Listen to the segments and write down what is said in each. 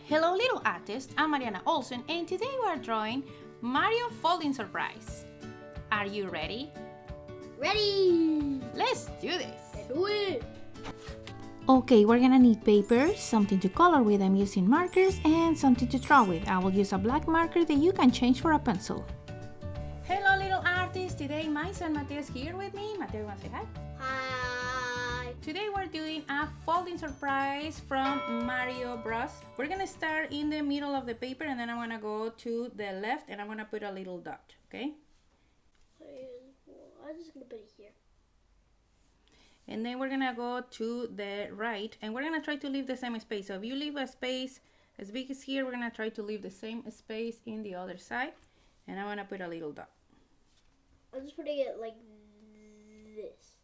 Hello little artists, I'm Mariana Olsen and today we are drawing Mario Folding Surprise. Are you ready? Ready! Let's do this! Let's do it! Okay, we're gonna need paper, something to color with. I'm using markers and something to draw with. I will use a black marker that you can change for a pencil. Hello little artists, today my son Mateo is here with me. Mateo, you wanna say hi? Hi! Today we're doing a folding surprise from Mario Bros. We're gonna start in the middle of the paper and then I'm gonna go to the left and I'm gonna put a little dot, okay? I'm just gonna put it here. And then we're gonna go to the right and we're gonna try to leave the same space. So if you leave a space as big as here, we're gonna try to leave the same space in the other side. And I'm gonna put a little dot. I'm just putting it like this.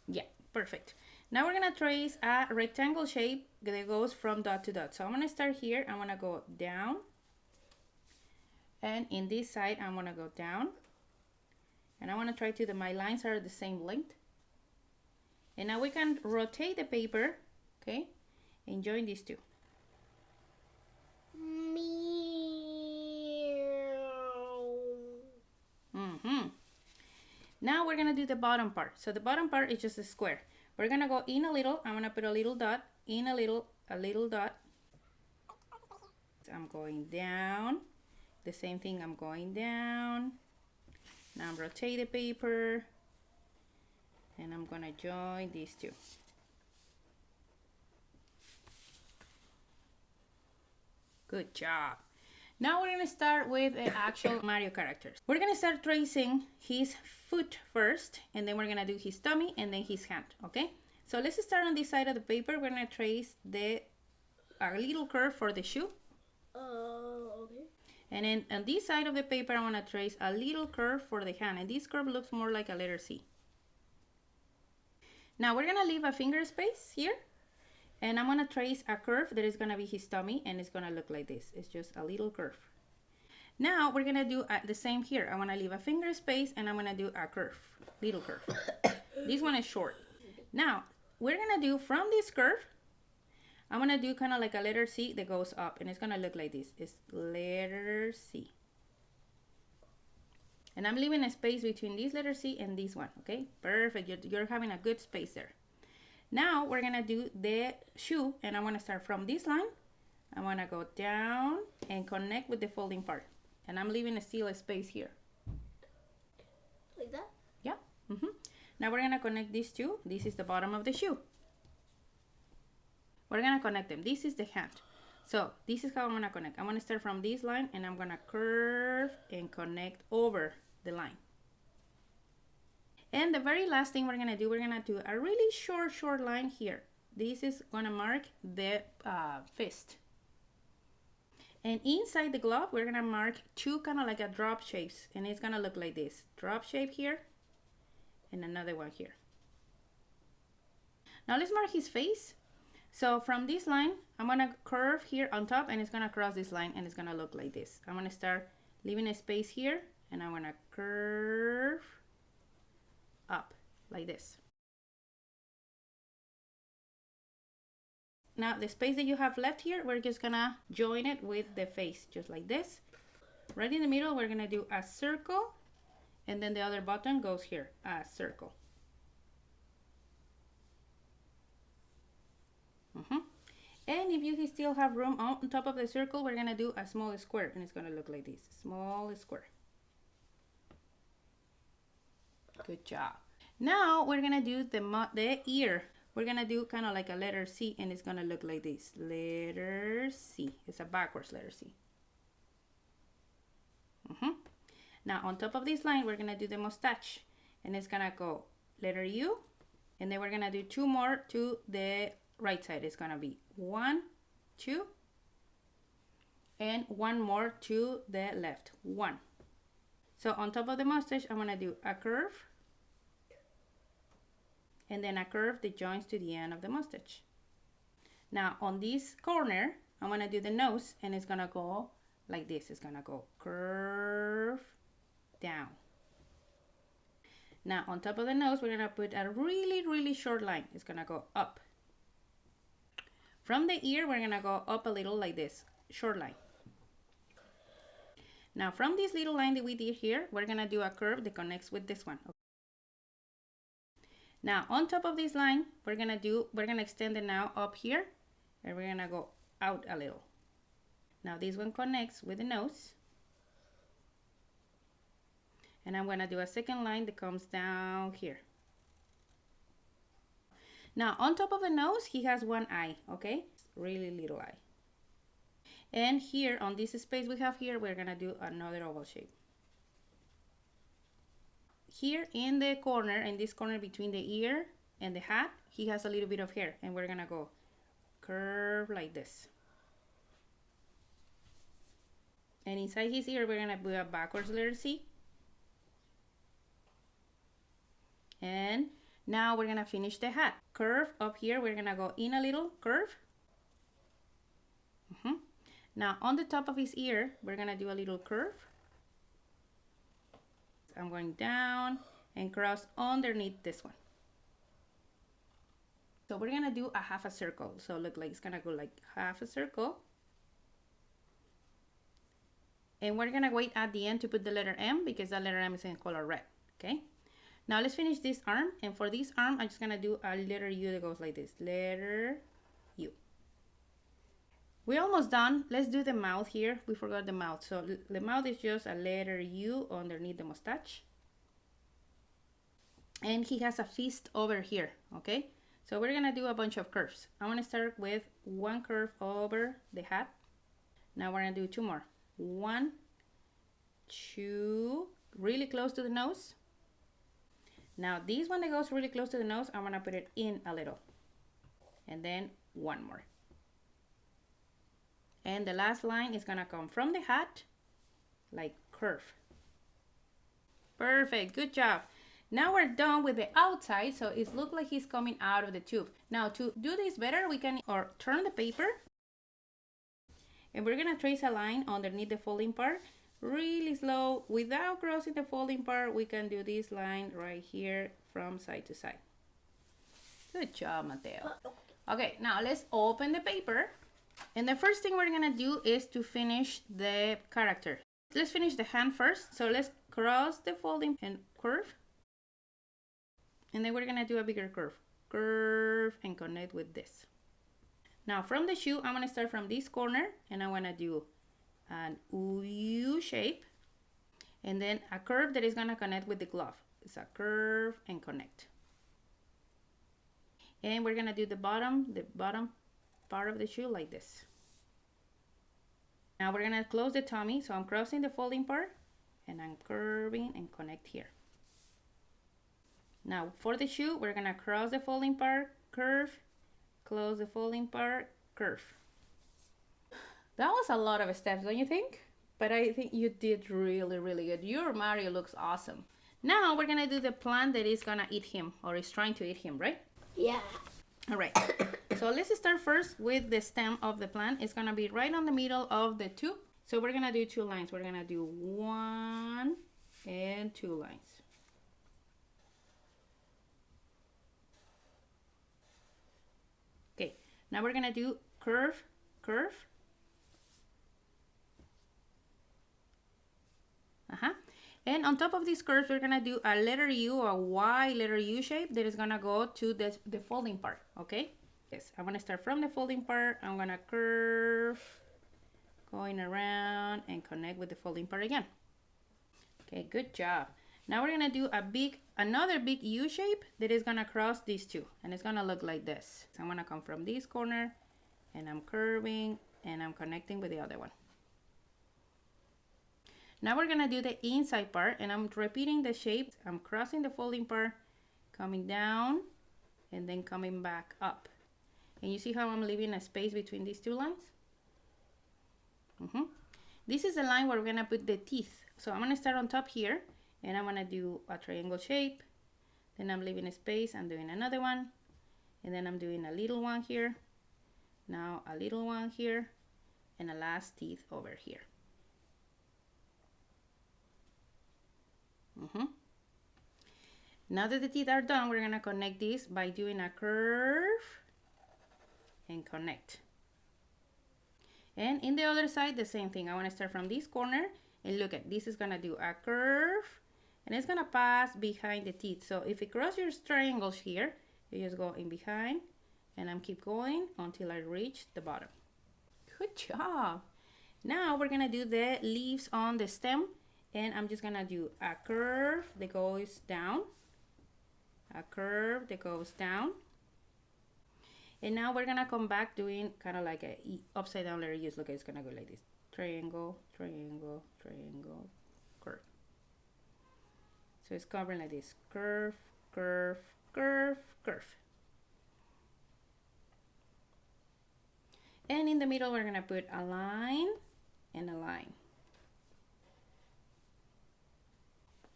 Yeah, perfect. Now we're gonna trace a rectangle shape that goes from dot to dot. So I'm gonna start here, I'm gonna go down. And in this side, I'm gonna go down. And I wanna try to, my lines are the same length. And now we can rotate the paper, okay? And join these two. Now we're gonna do the bottom part. So the bottom part is just a square. We're gonna go in a little. I'm gonna put a little dot, in a little dot. I'm going down. The same thing, I'm going down. Now I'm rotate the paper. And I'm gonna join these two. Good job. Now we're gonna start with the actual Mario characters. We're gonna start tracing his foot first, and then we're gonna do his tummy and then his hand, okay? So let's start on this side of the paper. We're gonna trace a little curve for the shoe. Okay. And then on this side of the paper, I wanna trace a little curve for the hand, and this curve looks more like a letter C. Now we're gonna leave a finger space here. And I'm gonna trace a curve that is gonna be his tummy and it's gonna look like this. It's just a little curve. Now we're gonna do the same here. I wanna leave a finger space and I'm gonna do a curve, little curve. This one is short. Now we're gonna do from this curve, I'm gonna do kind of like a letter C that goes up and it's gonna look like this. It's letter C. And I'm leaving a space between this letter C and this one, okay? Perfect, you're having a good space there. Now we're gonna do the shoe and I wanna start from this line. I wanna go down and connect with the folding part. And I'm leaving still a space here. Like that? Yeah. Now we're gonna connect these two. This is the bottom of the shoe. We're gonna connect them. This is the hand. So this is how I'm gonna connect. I'm gonna start from this line and I'm gonna curve and connect over the line. And the very last thing we're gonna do a really short line here. This is gonna mark the fist. And inside the glove, we're gonna mark two kind of like a drop shapes. And it's gonna look like this. Drop shape here and another one here. Now let's mark his face. So from this line, I'm gonna curve here on top and it's gonna cross this line and it's gonna look like this. I'm gonna start leaving a space here and I'm gonna curve up like this. Now the space that you have left here, we're just gonna join it with the face just like this. Right in the middle, we're gonna do a circle and then the other button goes here, a circle. And if you still have room on top of the circle, we're gonna do a small square and it's gonna look like this, small square. Good job. Now we're gonna do the ear. We're gonna do kind of like a letter C and it's gonna look like this. Letter C. It's a backwards letter C. Now on top of this line, we're gonna do the mustache and it's gonna go letter U and then we're gonna do two more to the right side. It's gonna be 1, 2 and one more to the left, 1. So on top of the mustache, I'm gonna do a curve and then a curve that joins to the end of the mustache. Now on this corner, I'm gonna do the nose and it's gonna go like this. It's gonna go curve down. Now on top of the nose, we're gonna put a really short line. It's gonna go up. From the ear, we're gonna go up a little like this, short line. Now from this little line that we did here, we're gonna do a curve that connects with this one. Now on top of this line, we're gonna extend it now up here, and we're gonna go out a little. Now this one connects with the nose. And I'm gonna do a second line that comes down here. Now on top of the nose, he has one eye, okay? Really little eye. And here on this space we have here, we're gonna do another oval shape. Here in the corner, in this corner between the ear and the hat, he has a little bit of hair, and we're gonna go curve like this. And inside his ear, we're gonna do a backwards letter C. And now we're gonna finish the hat. Curve up here, we're gonna go in a little curve. Now on the top of his ear, we're gonna do a little curve. I'm going down and cross underneath this one. So we're gonna do a half a circle. So look like it's gonna go like half a circle. And we're gonna wait at the end to put the letter M because that letter M is in color red, okay? Now let's finish this arm, and for this arm, I'm just gonna do a letter U that goes like this, letter U. We're almost done. Let's do the mouth here. We forgot the mouth. So the mouth is just a letter U underneath the mustache. And he has a fist over here, okay? So we're gonna do a bunch of curves. I wanna start with one curve over the hat. Now we're gonna do two more. 1, 2, really close to the nose. Now this one that goes really close to the nose, I'm gonna put it in a little. And then one more. And the last line is gonna come from the hat, like curve. Perfect, good job. Now we're done with the outside, so it looks like he's coming out of the tube. Now to do this better, we can turn the paper, and we're gonna trace a line underneath the folding part. Really slow, without crossing the folding part, we can do this line right here from side to side. Good job, Mateo. Okay, now let's open the paper. And the first thing we're gonna do is to finish the character. Let's finish the hand first. So let's cross the folding and curve. And then we're gonna do a bigger curve. Curve and connect with this. Now from the shoe, I'm gonna start from this corner, and I wanna do an U shape, and then a curve that is gonna connect with the glove. It's a curve and connect. And we're gonna do the bottom part of the shoe like this. Now we're gonna close the tummy, so I'm crossing the folding part, and I'm curving and connect here. Now for the shoe, we're gonna cross the folding part, curve, close the folding part, curve. That was a lot of steps, don't you think? But I think you did really, really good. Your Mario looks awesome. Now we're gonna do the plant that is gonna eat him, or is trying to eat him, right? Yeah. All right. So let's start first with the stem of the plant. It's gonna be right on the middle of the tube. So we're gonna do two lines. We're gonna do 1 and 2 lines. Okay, now we're gonna do curve, curve. And on top of these curves, we're gonna do a letter U, a Y letter U shape that is gonna go to the folding part, okay? Yes, I'm gonna start from the folding part. I'm gonna curve, going around and connect with the folding part again. Okay, good job. Now we're gonna do another big U shape that is gonna cross these two, and it's gonna look like this. So I'm gonna come from this corner, and I'm curving, and I'm connecting with the other one. Now we're gonna do the inside part, and I'm repeating the shape. I'm crossing the folding part, coming down, and then coming back up. And you see how I'm leaving a space between these two lines? This is the line where we're gonna put the teeth. So I'm gonna start on top here, and I'm gonna do a triangle shape. Then I'm leaving a space, I'm doing another one, and then I'm doing a little one here. Now a little one here, and a last teeth over here. Now that the teeth are done, we're gonna connect this by doing a curve and connect. And in the other side, the same thing. I want to start from this corner, and look at this is gonna do a curve, and it's gonna pass behind the teeth. So if it crosses your triangles here, you just go in behind, and I'm keep going until I reach the bottom. Good job. Now we're gonna do the leaves on the stem, and I'm just gonna do a curve that goes down, a curve that goes down. And now we're gonna come back doing kind of like a upside down letter U's. Look, it's gonna go like this. Triangle, triangle, triangle, curve. So it's covering like this. Curve, curve, curve, curve. And in the middle, we're gonna put a line and a line.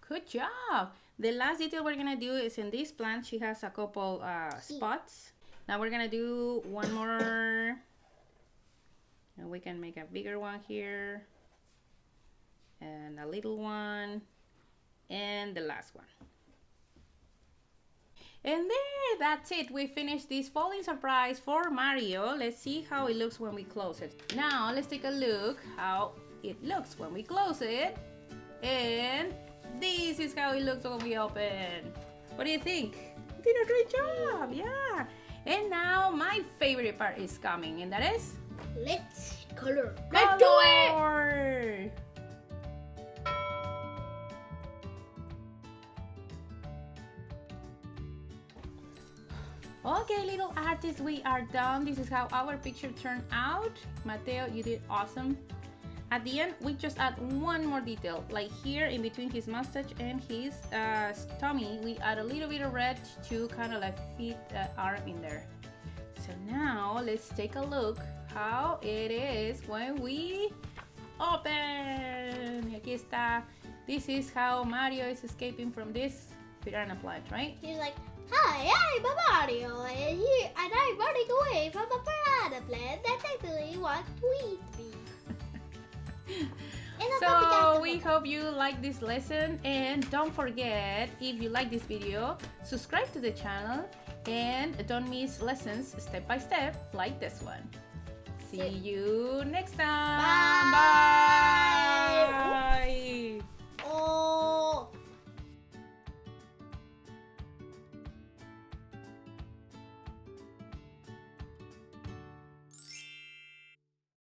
Good job. The last detail we're gonna do is in this plant. She has a couple spots. Now we're gonna do one more, and we can make a bigger one here, and a little one, and the last one. And there, that's it. We finished this folding surprise for Mario. Let's see how it looks when we close it. Now let's take a look how it looks when we close it. And this is how it looks when we open. What do you think? You did a great job, yeah. And now my favorite part is coming, and that is Let's color. Let's do it! color. Okay, little artists, we are done. This is how our picture turned out. Mateo, you did awesome. At the end, we just add one more detail. Like here, in between his mustache and his tummy, we add a little bit of red to kind of like fit the arm in there. So now, let's take a look how it is when we open. Aquí está. This is how Mario is escaping from this piranha plant, right? He's like, hi, I'm Mario, and I'm running away from the piranha plant that actually wants to eat me. So we hope you like this lesson, and don't forget, if you like this video, subscribe to the channel and don't miss lessons step by step like this one. See you next time. Bye.